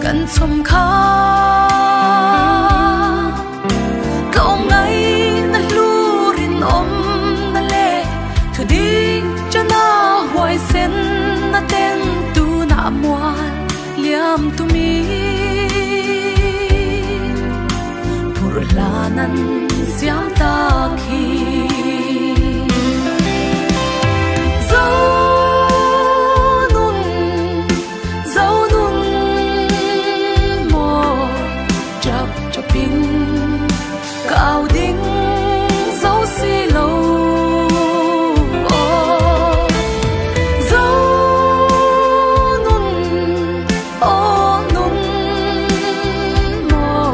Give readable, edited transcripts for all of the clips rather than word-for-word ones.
cần chom khá cậu ngay na lu rin om na le thu đi cho na hoài sen na ten tu na mual liam tu mi pur lanan siam ta khi cao đinh dấu xi lâu dấu nun nun mò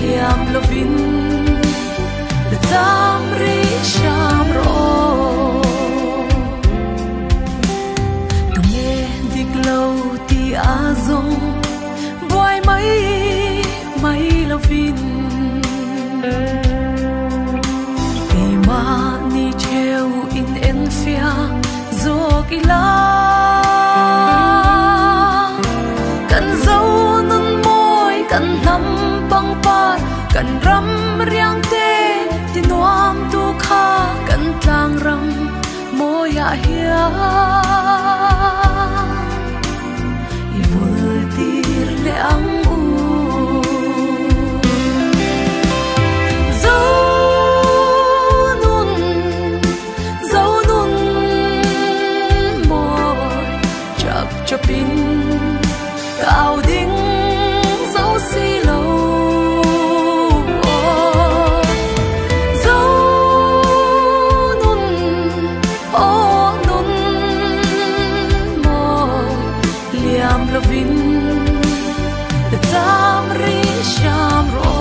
liam lovin le tam ri sham ro tu nghe dik lâu ti azong boy mai lovin Tima ni treo in enfia zokila kan zau nun moi kan nam bang par kan ram riang te tinuam tu kha kan tlang ram moya hia I vul tir le ang chopin cao đinh dấu xi lâu dấu nun mò liam lovin the tam ri sham ro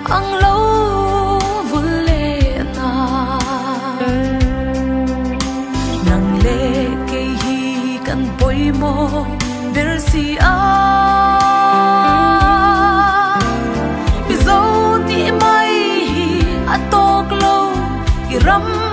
ang lâu vun lệ na nang lệ cây hi kan poi mo versi a mi zo ni mai hi atok lâu i ram